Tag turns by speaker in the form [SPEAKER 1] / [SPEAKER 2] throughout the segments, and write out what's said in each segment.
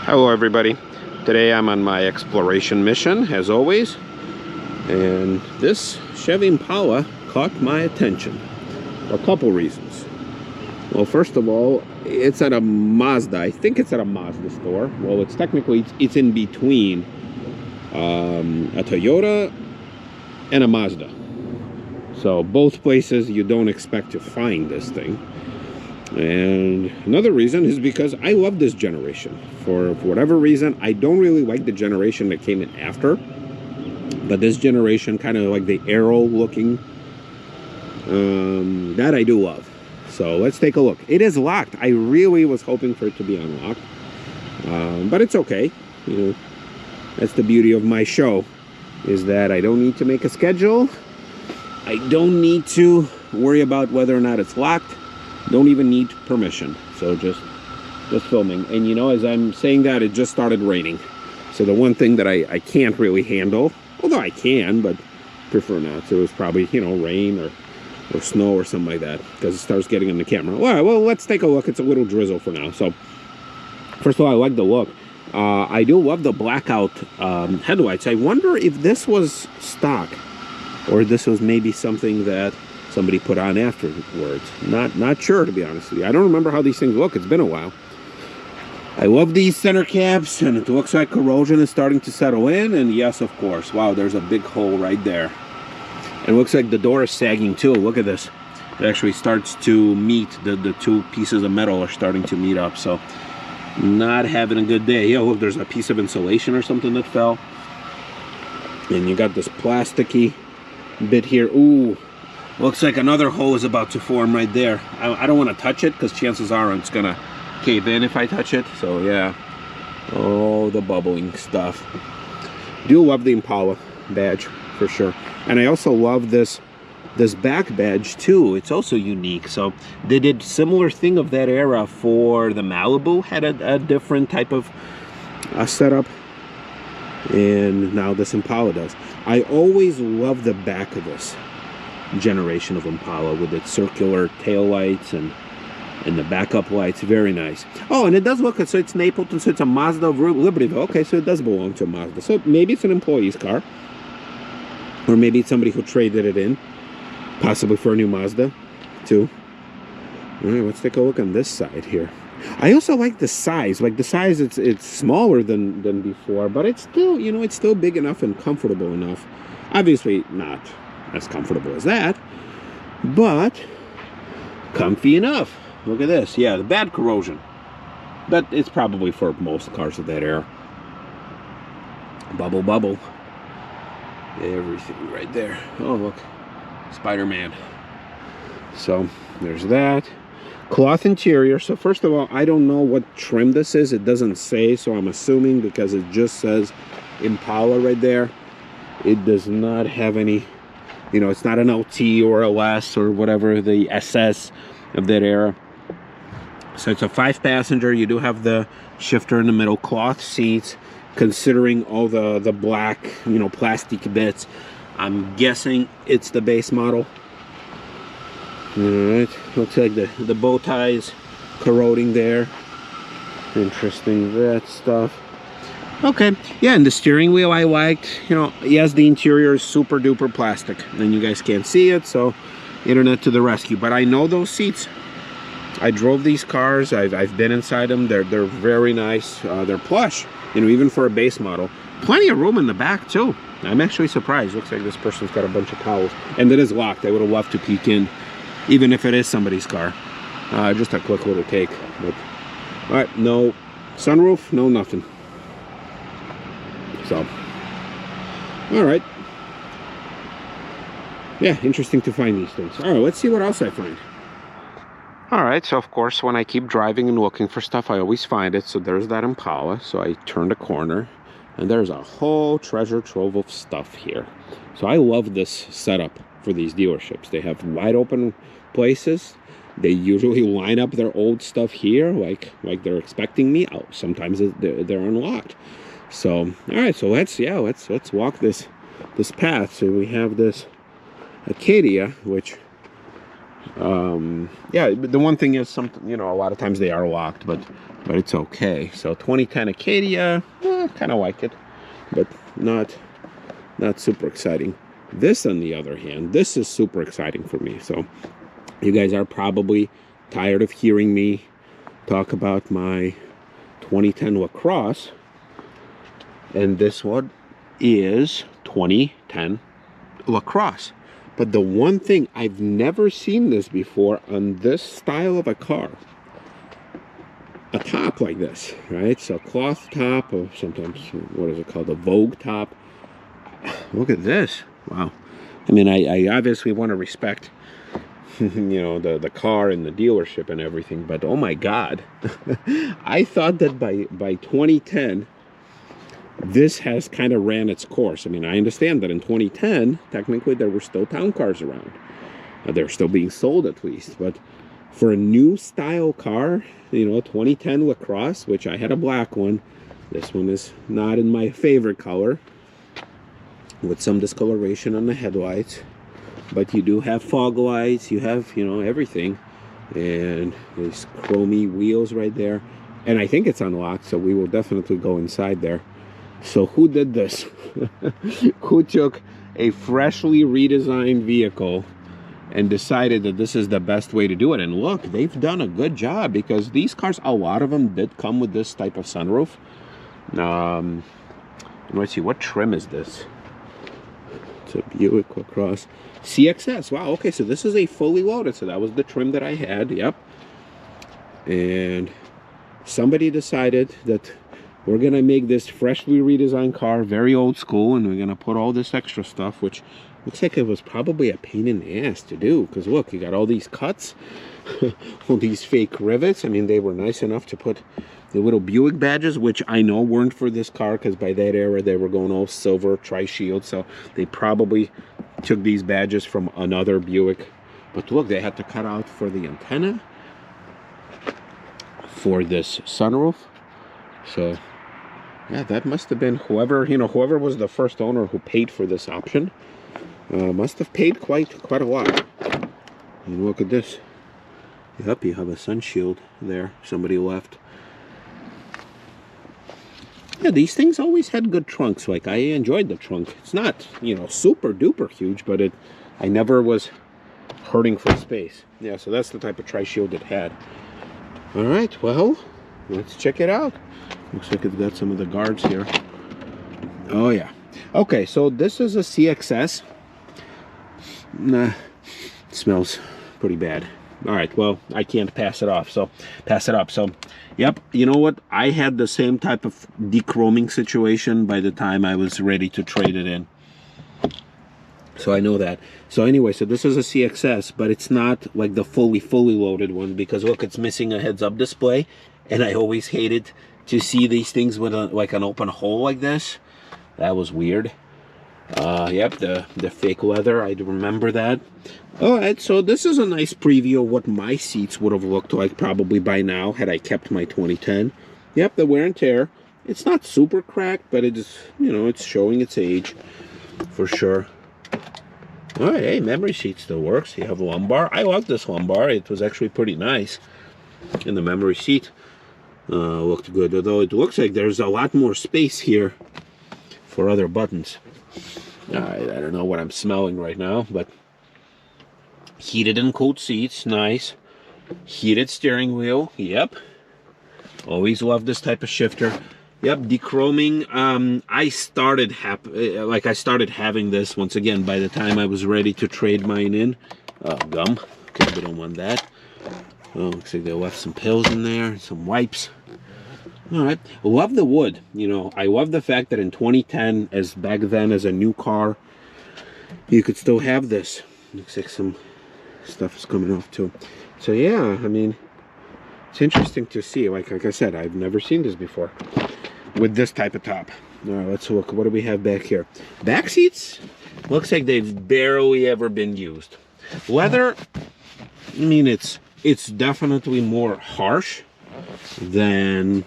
[SPEAKER 1] Hello everybody. Today I'm on my exploration mission as always, and this Chevy Impala caught my attention for a couple reasons. Well, first of all, it's at a Mazda. I think it's at a Mazda store. Well, it's technically it's in between a Toyota and a Mazda. So both places you don't expect to find this thing. And another reason is because I love this generation. For whatever reason, I don't really like the generation that came in after, but this generation, kind of like the Aero looking, that I do love. So let's take a look. It is locked. I really was hoping for it to be unlocked, but it's okay. You know, that's the beauty of my show, is that I don't need to make a schedule. I don't need to worry about whether or not it's locked. Don't even need permission. So just filming. And you know, as I'm saying that, it just started raining. So the one thing that I can't really handle, although I can, but prefer not. So it was probably, you know, rain or snow or something like that, because it starts getting in the camera. All right, well, let's take a look. It's a little drizzle for now. So first of all, I like the look. I do love the blackout headlights. I wonder if this was stock, or this was maybe something that somebody put on afterwards. Not sure, to be honest with you. I don't remember how these things look. It's been a while. I love these center caps, and it looks like corrosion is starting to settle in. And yes, of course. Wow, there's a big hole right there. And it looks like the door is sagging too. Look at this. It actually starts to meet. The two pieces of metal are starting to meet up. So not having a good day. Yeah, look, there's a piece of insulation or something that fell. And you got this plasticky bit here. Ooh. Looks like another hole is about to form right there. I don't want to touch it, because chances are it's gonna cave in if I touch it. So yeah, oh, the bubbling stuff. Do love the Impala badge for sure, and I also love this back badge too. It's also unique. So they did similar thing of that era for the Malibu, had a different type of setup, and now this Impala does. I always love the back of this generation of Impala with its circular tail lights and the backup lights. Very nice. Oh, and it does look, so it's Napleton, so it's a Mazda of Libertyville. Okay, so it does belong to a Mazda. So maybe it's an employee's car, or maybe it's somebody who traded it in, possibly for a new Mazda too. All right, let's take a look on this side here. I also like the size. Like the size, it's smaller than before, but it's still, you know, it's still big enough and comfortable enough. Obviously not as comfortable as that, but comfy enough. Look at this. Yeah, the bad corrosion, but it's probably for most cars of that era. Bubble, everything right there. Oh, look, Spider-Man. So there's that. Cloth interior. So first of all, I don't know what trim this is. It doesn't say, so I'm assuming, because it just says Impala right there. It does not have any, you know, it's not an LT or a LS or whatever, the SS of that era. So it's a 5-passenger. You do have the shifter in the middle, cloth seats, considering all the black, you know, plastic bits. I'm guessing it's the base model. All right, looks like the bow ties corroding there. Interesting, that stuff. Okay, yeah, and the steering wheel I liked. You know, yes, the interior is super duper plastic, and you guys can't see it, so internet to the rescue. But I know those seats. I drove these cars. I've been inside them. They're very nice. They're plush, you know, even for a base model. Plenty of room in the back too. I'm actually surprised. Looks like this person's got a bunch of towels, and it is locked. I would have loved to peek in, even if it is somebody's car. Just a quick little take. But all right, no sunroof, no nothing. So, all right. Yeah, interesting to find these things. All right, let's see what else I find. All right, so of course, when I keep driving and looking for stuff, I always find it. So there's that Impala. So I turned a corner, and there's a whole treasure trove of stuff here. So I love this setup for these dealerships. They have wide open places. They usually line up their old stuff here, like they're expecting me. Oh, sometimes they're unlocked. So, all right, so let's walk this path. So we have this Acadia, which Yeah, but the one thing is, something, you know, a lot of times they are locked, but it's okay. So 2010 Acadia, kind of like it, but not super exciting. This, on the other hand, this is super exciting for me. So you guys are probably tired of hearing me talk about my 2010 Lacrosse, and this one is 2010 Lacrosse. But the one thing, I've never seen this before on this style of a car. A top like this, right? So cloth top, or sometimes, what is it called? A Vogue top. Look at this. Wow. I mean, I obviously want to respect, you know, the car and the dealership and everything, but oh my God. I thought that by 2010, this has kind of ran its course. I mean, I understand that in 2010, technically there were still town cars around. They're still being sold at least. But for a new style car, you know, 2010 Lacrosse, which I had a black one. This one is not in my favorite color, with some discoloration on the headlights. But you do have fog lights, you have, you know, everything. And these chromey wheels right there. And I think it's unlocked, so we will definitely go inside there. So who did this? Who took a freshly redesigned vehicle and decided that this is the best way to do it? And look, they've done a good job, because these cars, a lot of them did come with this type of sunroof. Let's see, what trim is this? It's a Buick Lacrosse CXS. Wow, okay, so this is a fully loaded. So that was the trim that I had, yep. And somebody decided that we're going to make this freshly redesigned car very old school, and we're going to put all this extra stuff, which looks like it was probably a pain in the ass to do, because look, you got all these cuts, all these fake rivets. I mean, they were nice enough to put the little Buick badges, which I know weren't for this car, because by that era they were going all silver, tri-shield, so they probably took these badges from another Buick. But look, they had to cut out for the antenna, for this sunroof. So yeah, that must have been whoever, you know, whoever was the first owner who paid for this option. Must have paid quite a lot. And look at this. Yep, you have a sun shield there. Somebody left. Yeah, these things always had good trunks. Like, I enjoyed the trunk. It's not, you know, super duper huge, but I never was hurting for space. Yeah, so that's the type of tri-shield it had. All right, well, let's check it out. Looks like it's got some of the guards here. Oh yeah. Okay, so this is a CXS. Nah, it smells pretty bad. All right, well, I can't pass it off, so pass it up. So, yep, you know what? I had the same type of dechroming situation by the time I was ready to trade it in. So I know that. So anyway, so this is a CXS, but it's not like the fully loaded one, because look, it's missing a heads-up display, and I always hated to see these things with like an open hole like this. That was weird. Yep, the fake leather, I remember that. All right, so this is a nice preview of what my seats would have looked like probably by now had I kept my 2010. Yep, the wear and tear. It's not super cracked, but it is, you know, it's showing its age for sure. All right, hey, memory seat still works. You have a lumbar. I like this lumbar. It was actually pretty nice. And the memory seat looked good, although it looks like there's a lot more space here for other buttons. All right, I don't know what I'm smelling right now, but heated and cooled seats, nice. Heated steering wheel, yep. Always love this type of shifter. Yep, dechroming. I started having this once again by the time I was ready to trade mine in. Oh, gum. Okay, we don't want that. Oh, looks like they left some pills in there, some wipes. All right, love the wood. You know, I love the fact that in 2010, as back then as a new car, you could still have this. Looks like some stuff is coming off too. So yeah, I mean, it's interesting to see. Like I said, I've never seen this before with this type of top. All right, let's look. What do we have back here? Back seats. Looks like they've barely ever been used. Leather. I mean, it's definitely more harsh than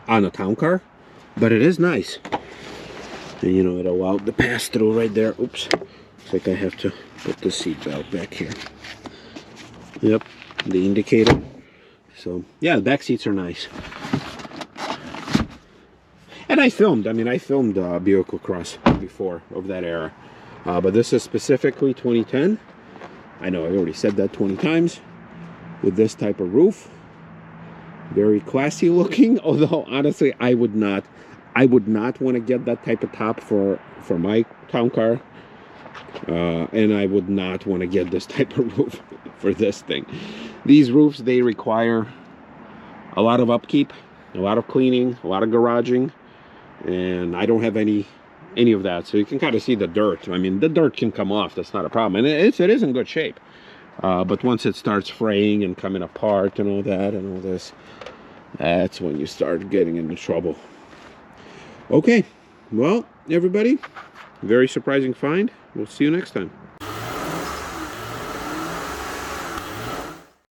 [SPEAKER 1] on a town car, but it is nice. And you know, it allowed the pass through right there. Oops. Looks like I have to put the seat belt back here. Yep, the indicator. So yeah, the back seats are nice. And I filmed Buick Lacrosse before, of that era. But this is specifically 2010. I know I already said that 20 times. With this type of roof. Very classy looking, although honestly I would not want to get that type of top for my town car. And I would not want to get this type of roof for this thing. These roofs, they require a lot of upkeep, a lot of cleaning, a lot of garaging, and I don't have any of that. So you can kind of see the dirt. I mean, the dirt can come off, that's not a problem, and it is in good shape. But once it starts fraying and coming apart and all that and all this, that's when you start getting into trouble. Okay, well, everybody, very surprising find. We'll see you next time.